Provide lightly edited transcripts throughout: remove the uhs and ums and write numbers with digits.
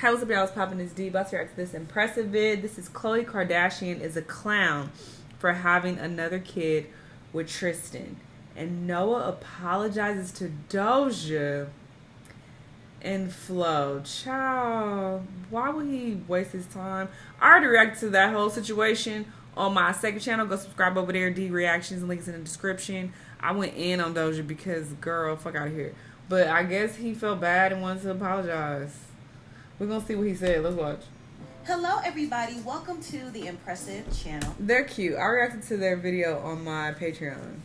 Hey, what's up, y'all? It's popping this D. About to react to this impressive vid. This is Khloe Kardashian is a clown for having another kid with Tristan. And Noah apologizes to Doja and Flo. Child, why would he waste his time? I already reacted to that whole situation on my second channel. Go subscribe over there. D Reactions, links in the description. I went in on Doja because, girl, fuck out of here. But I guess he felt bad and wanted to apologize. We're going to see what he said. Let's watch. Hello, everybody. Welcome to the Impressive channel. They're cute. I reacted to their video on my Patreon.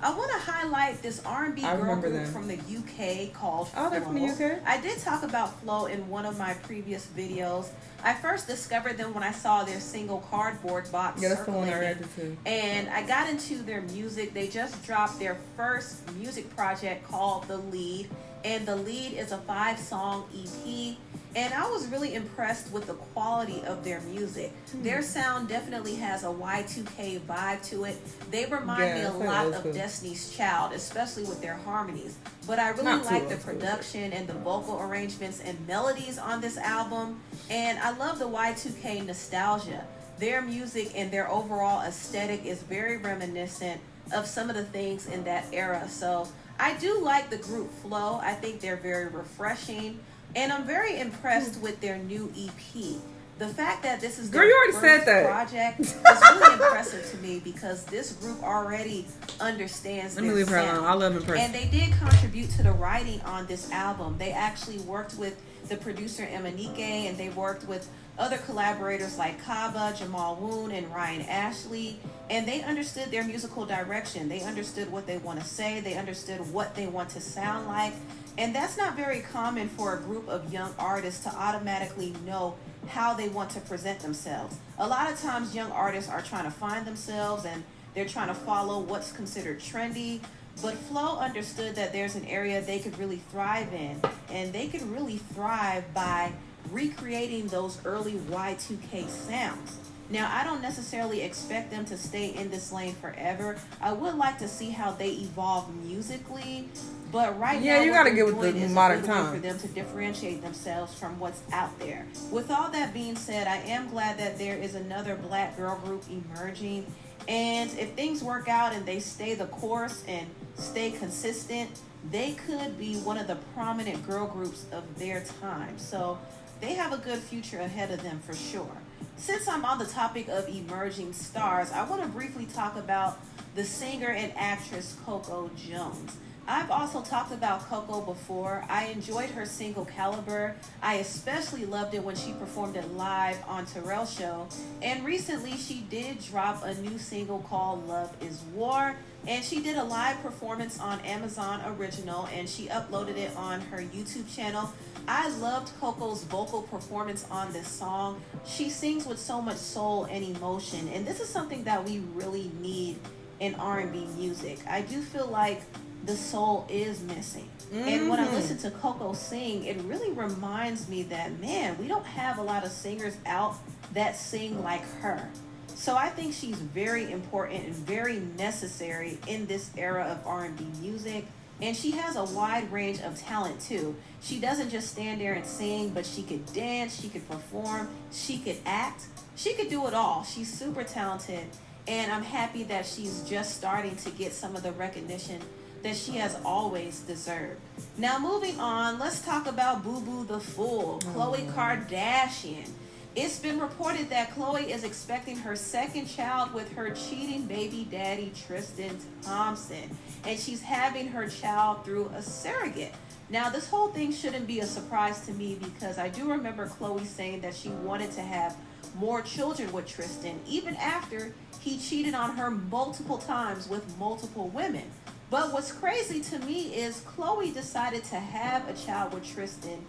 I want to highlight this R&B girl group from the UK called Flo. Oh, they're from the UK? I did talk about Flo in one of my previous videos. I first discovered them when I saw their single Cardboard Box. Yeah, that's the one I reacted to. And I got into their music. They just dropped their first music project called The Lead. And The Lead is a 5-song EP. And I was really impressed with the quality of their music. Their sound definitely has a Y2K vibe to it. They remind me a lot of Destiny's Child, especially with their harmonies. But I really like the production and the vocal arrangements and melodies on this album. And I love the Y2K nostalgia. Their music and their overall aesthetic is very reminiscent of some of the things in that era. So I do like the group Flo. I think they're very refreshing. And I'm very impressed with their new EP. The fact that this is their first project is really impressive to me because this group already understands their sound. I love impressive. And they did contribute to the writing on this album. They actually worked with the producer Emanike, and they worked with other collaborators like Kaba, Jamal Woon, and Ryan Ashley. And they understood their musical direction. They understood what they want to say. They understood what they want to sound like. And that's not very common for a group of young artists to automatically know how they want to present themselves. A lot of times young artists are trying to find themselves and they're trying to follow what's considered trendy. But Flo understood that there's an area they could really thrive in. And they could really thrive by recreating those early Y2K sounds. Now, I don't necessarily expect them to stay in this lane forever. I would like to see how they evolve musically. But right now, you gotta get with the modern time for them to differentiate themselves from what's out there. With all that being said, I am glad that there is another black girl group emerging. And if things work out and they stay the course and stay consistent, they could be one of the prominent girl groups of their time. So they have a good future ahead of them for sure. Since I'm on the topic of emerging stars, I want to briefly talk about the singer and actress Coco Jones. I've also talked about Coco before. I enjoyed her single Caliber. I especially loved it when she performed it live on Terrell's show. And recently she did drop a new single called Love is War. And she did a live performance on Amazon Original and she uploaded it on her YouTube channel. I loved Coco's vocal performance on this song. She sings with so much soul and emotion. And this is something that we really need in R&B music. I do feel like the soul is missing. And when I listen to Coco sing, it really reminds me that, man, we don't have a lot of singers out that sing like her. So I think she's very important and very necessary in this era of R&B music. And she has a wide range of talent too. She doesn't just stand there and sing, but she could dance, she could perform, she could act. She could do it all. She's super talented. And I'm happy that she's just starting to get some of the recognition that she has always deserved. Now moving on, let's talk about Boo Boo the Fool, Khloe Kardashian. It's been reported that Khloe is expecting her second child with her cheating baby daddy, Tristan Thompson. And she's having her child through a surrogate. Now, this whole thing shouldn't be a surprise to me because I do remember Khloe saying that she wanted to have more children with Tristan, even after he cheated on her multiple times with multiple women. But what's crazy to me is Khloe decided to have a child with Tristan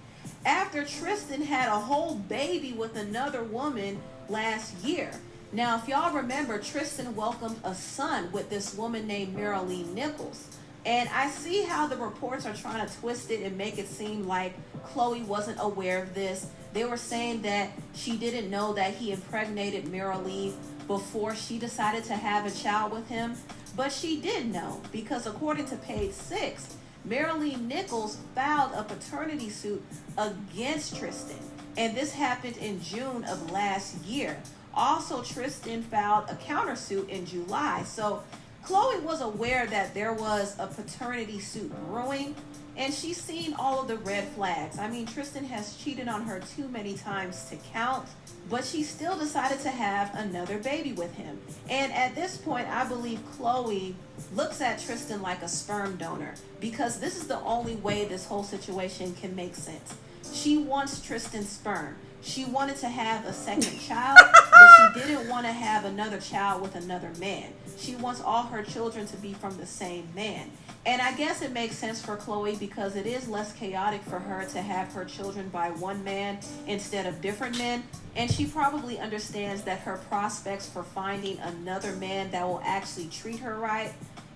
after Tristan had a whole baby with another woman last year. Now, if y'all remember, Tristan welcomed a son with this woman named Marilee Nichols. And I see how the reports are trying to twist it and make it seem like Khloe wasn't aware of this. They were saying that she didn't know that he impregnated Marilee before she decided to have a child with him. But she did know because according to page 6, Marilee Nichols filed a paternity suit against Tristan. And this happened in June of last year. Also, Tristan filed a countersuit in July. So Khloe was aware that there was a paternity suit brewing, and she's seen all of the red flags. I mean, Tristan has cheated on her too many times to count, but she still decided to have another baby with him. And at this point, I believe Khloe looks at Tristan like a sperm donor, because this is the only way this whole situation can make sense. She wants Tristan's sperm. She wanted to have a second child, but she didn't want to have another child with another man. She wants all her children to be from the same man. And I guess it makes sense for Khloe, because it is less chaotic for her to have her children by one man instead of different men. And she probably understands that her prospects for finding another man that will actually treat her right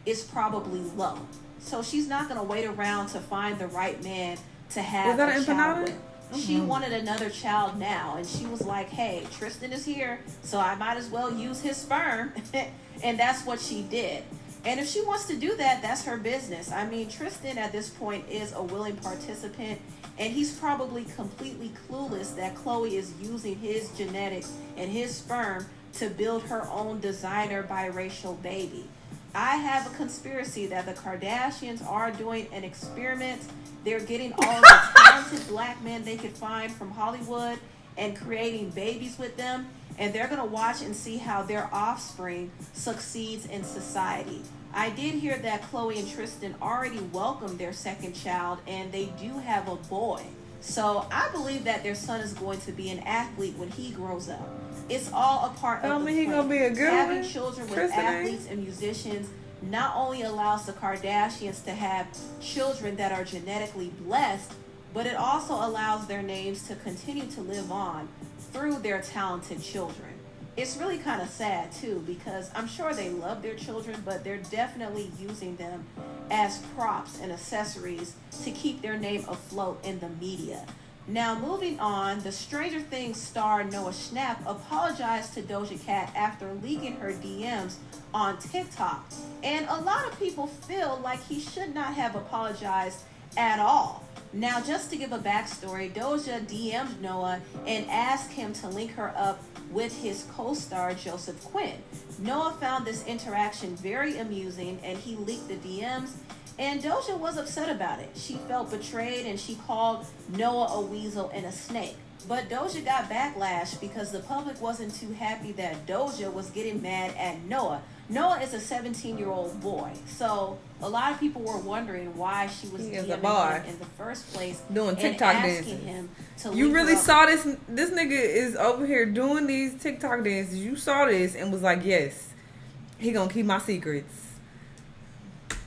is probably low. So she's not going to wait around to find the right man to have a child with. She wanted another child now, and she was like, hey, Tristan is here, so I might as well use his sperm. And that's what she did. And if she wants to do that, that's her business. I mean, Tristan at this point is a willing participant, and he's probably completely clueless that Khloe is using his genetics and his sperm to build her own designer biracial baby. I have a conspiracy that the Kardashians are doing an experiment. They're getting all of the talented black men they could find from Hollywood and creating babies with them. And they're going to watch and see how their offspring succeeds in society. I did hear that Khloe and Tristan already welcomed their second child, and they do have a boy. So I believe that their son is going to be an athlete when he grows up. It's all a part of the plan. Gonna be a good Having one. children with Tristan athletes and musicians not only allows the Kardashians to have children that are genetically blessed, but it also allows their names to continue to live on through their talented children. It's really kind of sad too, because I'm sure they love their children, but they're definitely using them as props and accessories to keep their name afloat in the media. Now, moving on, the Stranger Things star Noah Schnapp apologized to Doja Cat after leaking her DMs on TikTok. And a lot of people feel like he should not have apologized at all. Now, just to give a backstory, Doja DM'd Noah and asked him to link her up with his co-star Joseph Quinn. Noah found this interaction very amusing, and he leaked the DMs, and Doja was upset about it. She felt betrayed, and she called Noah a weasel and a snake. But Doja got backlash because the public wasn't too happy that Doja was getting mad at Noah. Noah is a 17-year-old boy, so a lot of people were wondering why she was DMing him in the first place, doing TikTok and dances. asking him to You link really her up. saw this? This nigga is over here doing these TikTok dances. You saw this and was like, yes, he gonna keep my secrets.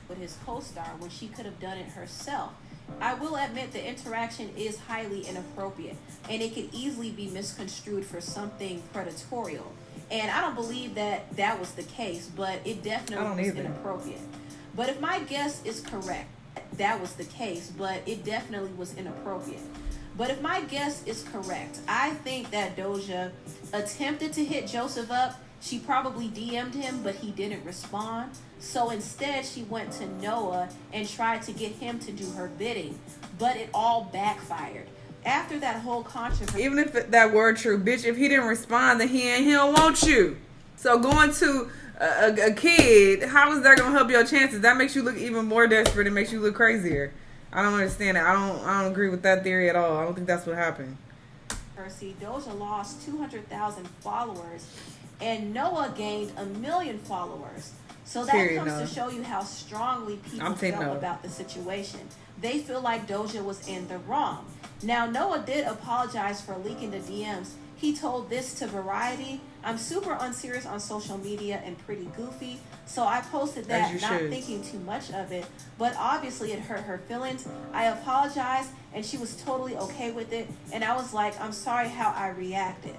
With his co-star when she could have done it herself. I will admit the interaction is highly inappropriate, and it could easily be misconstrued for something predatorial. And I don't believe that that was the case, but it definitely was inappropriate. But if my guess is correct, that was the case, but it definitely was inappropriate. But if my guess is correct, I think that Doja attempted to hit Joseph up. She probably DM'd him, but he didn't respond. So instead, she went to Noah and tried to get him to do her bidding. But it all backfired. After that whole controversy... Even if that were true, bitch, if he didn't respond, then he don't want you. So going to a kid, how is that going to help your chances? That makes you look even more desperate. It makes you look crazier. I don't understand it. I don't agree with that theory at all. I don't think that's what happened. Doja lost 200,000 followers, and Noah gained 1 million followers. So that comes to show you how strongly people felt about the situation. They feel like Doja was in the wrong. Now, Noah did apologize for leaking the DMs. He told this to Variety: "I'm super unserious on social media and pretty goofy, so I posted that not thinking too much of it, but obviously it hurt her feelings. I apologized, and she was totally okay with it, and I was like, I'm sorry how I reacted."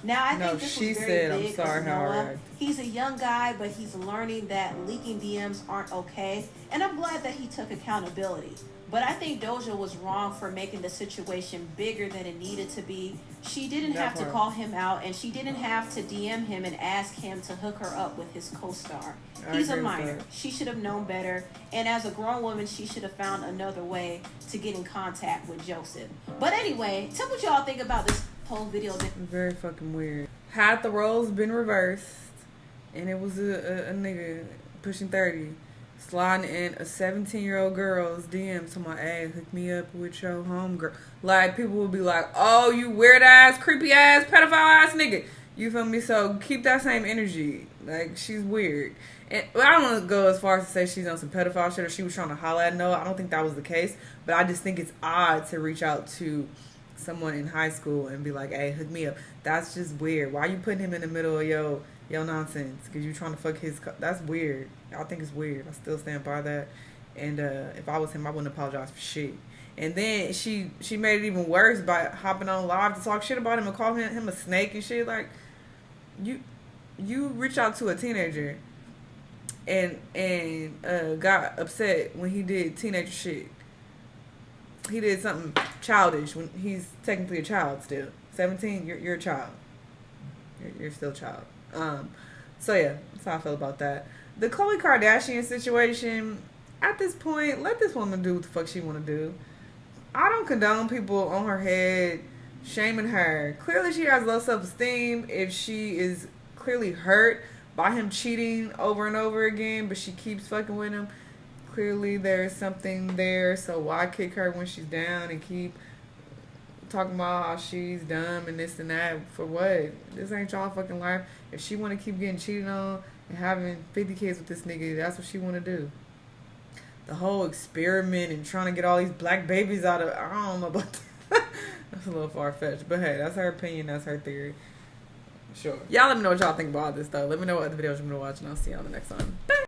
Now, I No, think this she was very said, "I'm big sorry of how I Noah. reacted." He's a young guy, but he's learning that leaking DMs aren't okay. And I'm glad that he took accountability. But I think Doja was wrong for making the situation bigger than it needed to be. She didn't That have to part. call him out, and she didn't have to DM him and ask him to hook her up with his co-star. I He's a agree with minor. that. She should have known better. And as a grown woman, she should have found another way to get in contact with Joseph. But anyway, tell me what y'all think about this whole video. Very fucking weird. Had the roles been reversed, and it was a nigga pushing 30 sliding in a 17-year-old girl's DM to my, hey, hook me up with your homegirl. Like, people would be like, oh, you weird ass, creepy ass, pedophile ass nigga. You feel me? So keep that same energy. Like, she's weird. And I don't want to go as far as to say she's on some pedophile shit or she was trying to holler at Noah. I don't think that was the case. But I just think it's odd to reach out to someone in high school and be like, hey, hook me up. That's just weird. Why you putting him in the middle of yo nonsense? Because you trying to fuck his... That's weird. I think it's weird. I still stand by that. And if I was him, I wouldn't apologize for shit. And then she made it even worse by hopping on live to talk shit about him and call him a snake and shit. Like, you reach out to a teenager and got upset when he did teenager shit. He did something childish when he's technically a child still. 17, you're a child. You're still a child. So yeah, that's how I feel about that. The Khloe Kardashian situation, at this point, let this woman do what the fuck she want to do. I don't condone people on her head shaming her. Clearly she has low self-esteem if she is clearly hurt by him cheating over and over again, but she keeps fucking with him. Clearly there's something there, so why kick her when she's down and keep talking about how she's dumb and this and that? For what? This ain't y'all fucking life. If she want to keep getting cheated on and having 50 kids with this nigga, that's what she want to do. The whole experiment and trying to get all these black babies out of... I don't know about that. That's a little far-fetched. But hey, that's her opinion. That's her theory. Sure. Y'all let me know what y'all think about this, though. Let me know what other videos you want to watch, and I'll see y'all in the next one. Bye.